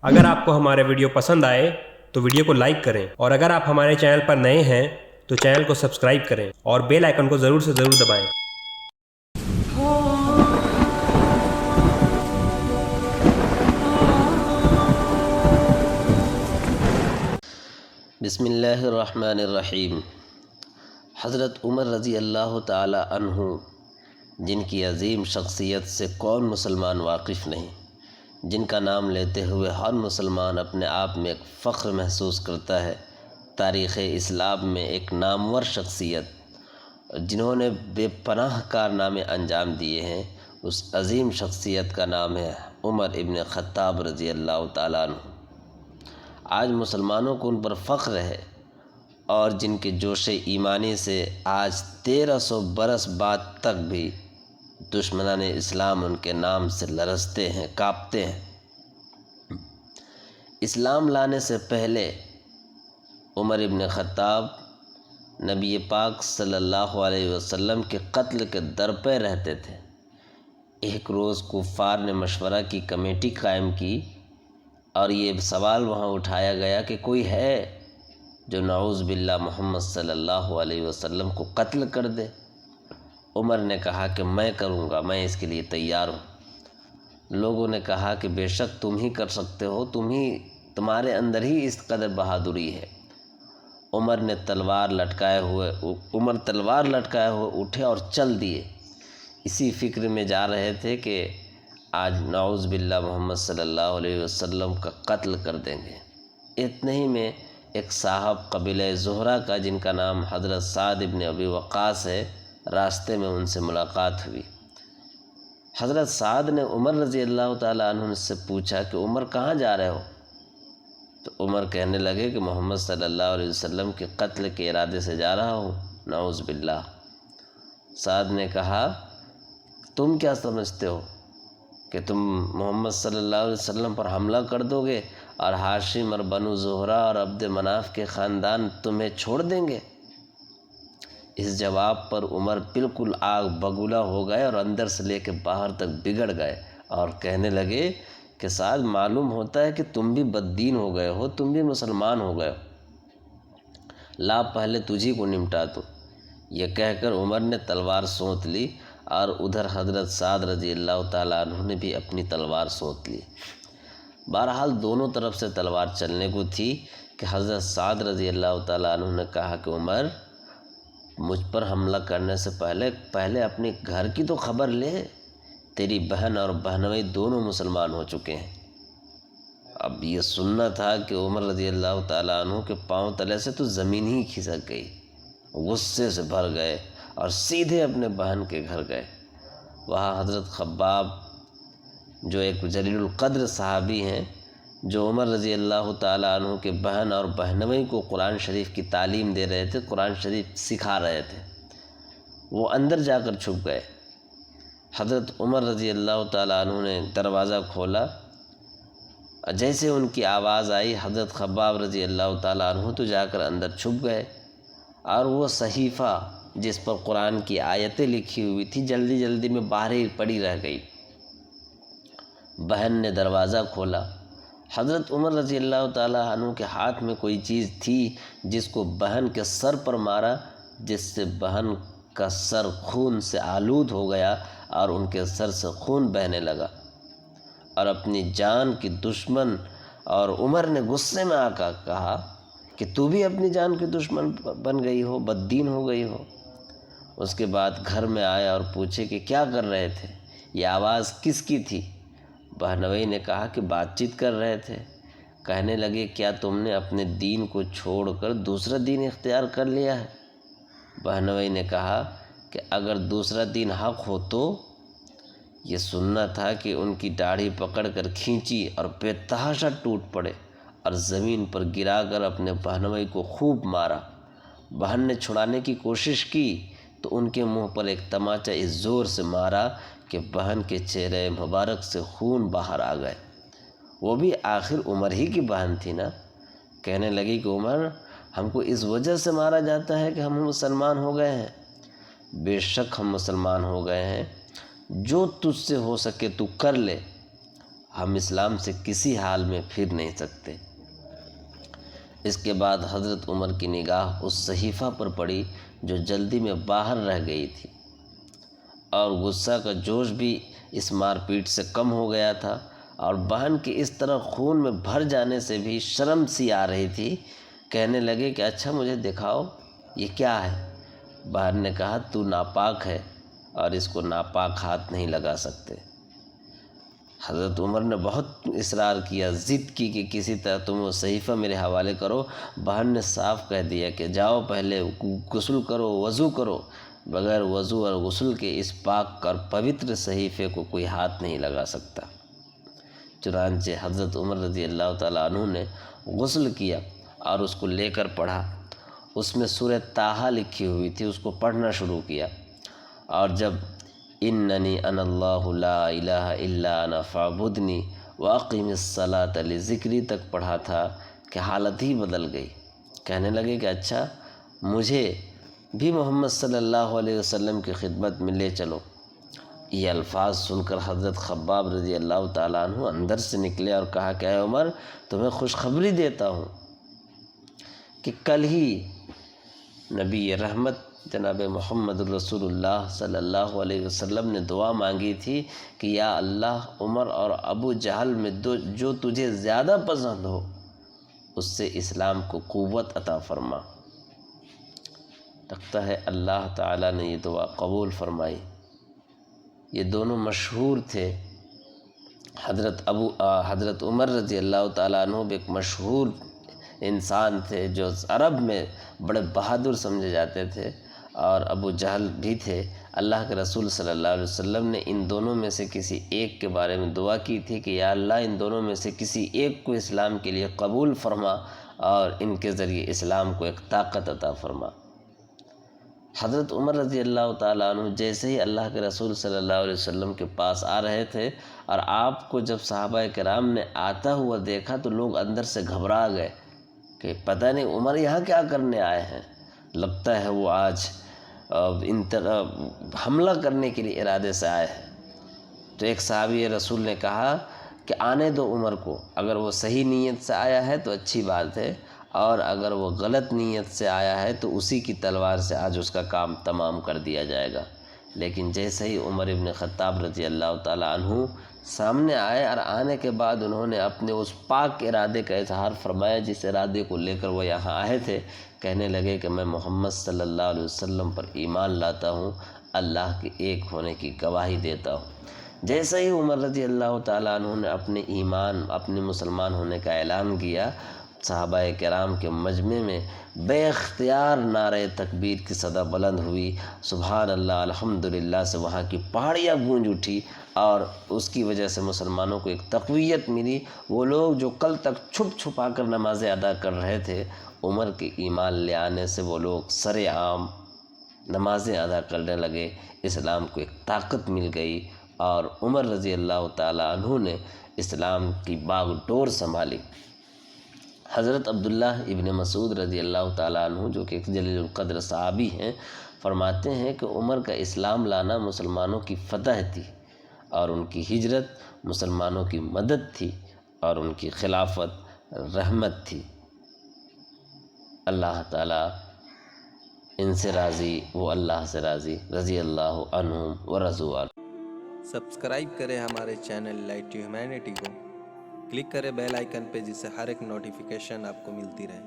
اگر آپ کو ہمارے ویڈیو پسند آئے تو ویڈیو کو لائک کریں، اور اگر آپ ہمارے چینل پر نئے ہیں تو چینل کو سبسکرائب کریں اور بیل آئیکن کو ضرور سے ضرور دبائیں۔ بسم اللہ الرحمن الرحیم۔ حضرت عمر رضی اللہ تعالی عنہ، جن کی عظیم شخصیت سے کون مسلمان واقف نہیں، جن کا نام لیتے ہوئے ہر مسلمان اپنے آپ میں ایک فخر محسوس کرتا ہے، تاریخ اسلام میں ایک نامور شخصیت، جنہوں نے بے پناہ کارنامے انجام دیے ہیں، اس عظیم شخصیت کا نام ہے عمر ابن خطاب رضی اللہ تعالیٰ عنہ۔ آج مسلمانوں کو ان پر فخر ہے، اور جن کے جوش ایمانی سے آج 1300 برس بعد تک بھی دشمنان اسلام ان کے نام سے لرزتے ہیں، کانپتے ہیں۔ اسلام لانے سے پہلے عمر ابن خطاب نبی پاک صلی اللہ علیہ وسلم کے قتل کے در پہ رہتے تھے۔ ایک روز کفار نے مشورہ کی کمیٹی قائم کی، اور یہ سوال وہاں اٹھایا گیا کہ کوئی ہے جو نعوذ باللہ محمد صلی اللہ علیہ وسلم کو قتل کر دے؟ عمر نے کہا کہ میں کروں گا، میں اس کے لیے تیار ہوں۔ لوگوں نے کہا کہ بے شک تم ہی کر سکتے ہو، تمہارے اندر ہی اس قدر بہادری ہے۔ عمر تلوار لٹکائے ہوئے اٹھے اور چل دیے۔ اسی فکر میں جا رہے تھے کہ آج نعوذ باللہ محمد صلی اللہ علیہ وسلم کا قتل کر دیں گے۔ اتنے ہی میں ایک صاحب قبیلہ زہرہ کا، جن کا نام حضرت سعد ابن ابی وقاص ہے، راستے میں ان سے ملاقات ہوئی۔ حضرت سعد نے عمر رضی اللہ تعالیٰ عنہ سے پوچھا کہ عمر کہاں جا رہے ہو؟ تو عمر کہنے لگے کہ محمد صلی اللہ علیہ وسلم کے قتل کے ارادے سے جا رہا ہوں، نعوذ باللہ۔ سعد نے کہا تم کیا سمجھتے ہو کہ تم محمد صلی اللہ علیہ وسلم پر حملہ کر دو گے اور ہاشم اور بنو زہرہ اور عبد مناف کے خاندان تمہیں چھوڑ دیں گے؟ اس جواب پر عمر بالکل آگ بگولا ہو گئے اور اندر سے لے کے باہر تک بگڑ گئے، اور کہنے لگے کہ سعد، معلوم ہوتا ہے کہ تم بھی بددین ہو گئے ہو، تم بھی مسلمان ہو گئے ہو، لا پہلے تجھی کو نمٹا دوں۔ یہ کہہ کر عمر نے تلوار سونت لی، اور ادھر حضرت سعد رضی اللہ تعالیٰ عنہ نے بھی اپنی تلوار سونت لی۔ بہرحال دونوں طرف سے تلوار چلنے کو تھی کہ حضرت سعد رضی اللہ تعالیٰ عنہ نے کہا کہ عمر، مجھ پر حملہ کرنے سے پہلے اپنے گھر کی تو خبر لے، تیری بہن اور بہنوئی دونوں مسلمان ہو چکے ہیں۔ اب یہ سننا تھا کہ عمر رضی اللہ تعالیٰ عنہ کے پاؤں تلے سے تو زمین ہی کھسک گئی، غصے سے بھر گئے اور سیدھے اپنے بہن کے گھر گئے۔ وہاں حضرت خباب، جو ایک جلیل القدر صحابی ہیں، جو عمر رضی اللہ تعالیٰ عنہ کے بہن اور بہنوئی کو قرآن شریف کی تعلیم دے رہے تھے، قرآن شریف سکھا رہے تھے، وہ اندر جا کر چھپ گئے۔ حضرت عمر رضی اللہ تعالیٰ عنہ نے دروازہ کھولا، اور جیسے ان کی آواز آئی، حضرت خباب رضی اللہ تعالیٰ عنہ تو جا کر اندر چھپ گئے، اور وہ صحیفہ جس پر قرآن کی آیتیں لکھی ہوئی تھی جلدی جلدی میں باہر ہی پڑی رہ گئی۔ بہن نے دروازہ کھولا، حضرت عمر رضی اللہ تعالیٰ عنہ کے ہاتھ میں کوئی چیز تھی جس کو بہن کے سر پر مارا، جس سے بہن کا سر خون سے آلود ہو گیا اور ان کے سر سے خون بہنے لگا، اور اپنی جان کی دشمن، اور عمر نے غصے میں آ کر کہا کہ تو بھی اپنی جان کی دشمن بن گئی ہو، بددین ہو گئی ہو۔ اس کے بعد گھر میں آئے اور پوچھے کہ کیا کر رہے تھے، یہ آواز کس کی تھی؟ بہنوئی نے کہا کہ بات چیت کر رہے تھے۔ کہنے لگے کیا تم نے اپنے دین کو چھوڑ کر دوسرا دین اختیار کر لیا ہے؟ بہنوئی نے کہا کہ اگر دوسرا دین حق ہو تو؟ یہ سننا تھا کہ ان کی داڑھی پکڑ کر کھینچی اور بے تحاشا ٹوٹ پڑے، اور زمین پر گرا کر اپنے بہنوئی کو خوب مارا۔ بہن نے چھڑانے کی کوشش کی تو ان کے منہ پر ایک تماچا اس زور سے مارا کہ بہن کے چہرے مبارک سے خون باہر آ گئے۔ وہ بھی آخر عمر ہی کی بہن تھی نا۔ کہنے لگی کہ عمر، ہم کو اس وجہ سے مارا جاتا ہے کہ ہم مسلمان ہو گئے ہیں؟ بے شک ہم مسلمان ہو گئے ہیں، جو تجھ سے ہو سکے تو کر لے، ہم اسلام سے کسی حال میں پھر نہیں سکتے۔ اس کے بعد حضرت عمر کی نگاہ اس صحیفہ پر پڑی جو جلدی میں باہر رہ گئی تھی، اور غصہ کا جوش بھی اس مار پیٹ سے کم ہو گیا تھا، اور بہن کے اس طرح خون میں بھر جانے سے بھی شرم سی آ رہی تھی۔ کہنے لگے کہ اچھا مجھے دکھاؤ یہ کیا ہے؟ بہن نے کہا تو ناپاک ہے اور اس کو ناپاک ہاتھ نہیں لگا سکتے۔ حضرت عمر نے بہت اصرار کیا، ضد کی کہ کسی طرح تم وہ صحیفہ میرے حوالے کرو۔ بہن نے صاف کہہ دیا کہ جاؤ پہلے غسل کرو، وضو کرو۔ بغیر وضو اور غسل کے اس پاک اور پوتر صحیفے کو کوئی ہاتھ نہیں لگا سکتا۔ چنانچہ حضرت عمر رضی اللہ تعالیٰ عنہ نے غسل کیا اور اس کو لے کر پڑھا۔ اس میں سورہ طٰہٰ لکھی ہوئی تھی، اس کو پڑھنا شروع کیا، اور جب اننی انا اللہ لا الہ الا انا فاعبدنی واقم الصلاۃ لذکری تک پڑھا تھا کہ حالت ہی بدل گئی۔ کہنے لگے کہ اچھا مجھے بھی محمد صلی اللہ علیہ وسلم کی خدمت میں لے چلو۔ یہ الفاظ سن کر حضرت خباب رضی اللہ تعالیٰ عنہ اندر سے نکلے اور کہا کہ اے عمر، تمہیں خوشخبری دیتا ہوں کہ کل ہی نبی رحمت جناب محمد رسول اللہ صلی اللہ علیہ وسلم نے دعا مانگی تھی کہ یا اللہ عمر اور ابو جہل میں جو تجھے زیادہ پسند ہو اس سے اسلام کو قوت عطا فرما۔ لگتا ہے اللہ تعالیٰ نے یہ دعا قبول فرمائی۔ یہ دونوں مشہور تھے۔ حضرت عمر رضی اللہ تعالیٰ عنہ بھی ایک مشہور انسان تھے جو عرب میں بڑے بہادر سمجھے جاتے تھے، اور ابو جہل بھی تھے۔ اللہ کے رسول صلی اللہ علیہ وسلم نے ان دونوں میں سے کسی ایک کے بارے میں دعا کی تھی کہ یا اللہ ان دونوں میں سے کسی ایک کو اسلام کے لیے قبول فرما اور ان کے ذریعے اسلام کو ایک طاقت عطا فرما۔ حضرت عمر رضی اللہ تعالیٰ عنہ جیسے ہی اللہ کے رسول صلی اللہ علیہ وسلم کے پاس آ رہے تھے، اور آپ کو جب صحابہ کرام نے آتا ہوا دیکھا تو لوگ اندر سے گھبرا گئے کہ پتہ نہیں عمر یہاں کیا کرنے آئے ہیں، لگتا ہے وہ آج حملہ کرنے کے لیے ارادے سے آئے ہیں۔ تو ایک صحابی رسول نے کہا کہ آنے دو عمر کو، اگر وہ صحیح نیت سے آیا ہے تو اچھی بات ہے، اور اگر وہ غلط نیت سے آیا ہے تو اسی کی تلوار سے آج اس کا کام تمام کر دیا جائے گا۔ لیکن جیسے ہی عمر ابن خطاب رضی اللہ تعالیٰ عنہ سامنے آئے، اور آنے کے بعد انہوں نے اپنے اس پاک ارادے کا اظہار فرمایا جس ارادے کو لے کر وہ یہاں آئے تھے۔ کہنے لگے کہ میں محمد صلی اللہ علیہ وسلم پر ایمان لاتا ہوں، اللہ کے ایک ہونے کی گواہی دیتا ہوں۔ جیسے ہی عمر رضی اللہ تعالیٰ عنہ نے اپنے ایمان، اپنے مسلمان ہونے کا اعلان کیا، صحابہ کرام کے مجمع میں بے اختیار نعرہ تکبیر کی صدا بلند ہوئی، سبحان اللہ الحمدللہ سے وہاں کی پہاڑیاں گونج اٹھی، اور اس کی وجہ سے مسلمانوں کو ایک تقویت ملی۔ وہ لوگ جو کل تک چھپ چھپا کر نمازیں ادا کر رہے تھے، عمر کے ایمان لے آنے سے وہ لوگ سر عام نمازیں ادا کرنے لگے، اسلام کو ایک طاقت مل گئی، اور عمر رضی اللہ تعالیٰ عنہ نے اسلام کی باغ ڈور سنبھالی۔ حضرت عبداللہ ابن مسعود رضی اللہ تعالیٰ عنہ جو کہ ایک جلیل القدر صحابی ہیں، فرماتے ہیں کہ عمر کا اسلام لانا مسلمانوں کی فتح تھی، اور ان کی ہجرت مسلمانوں کی مدد تھی، اور ان کی خلافت رحمت تھی۔ اللہ تعالیٰ ان سے راضی، وہ اللہ سے راضی، رضی اللہ عنہم ورضوا عنہ۔ سبسکرائب کریں ہمارے چینل لائٹ ہیومینٹی کو، کلک کریں بیل آئیکن پہ جس سے ہر ایک نوٹیفیکیشن آپ کو ملتی رہے۔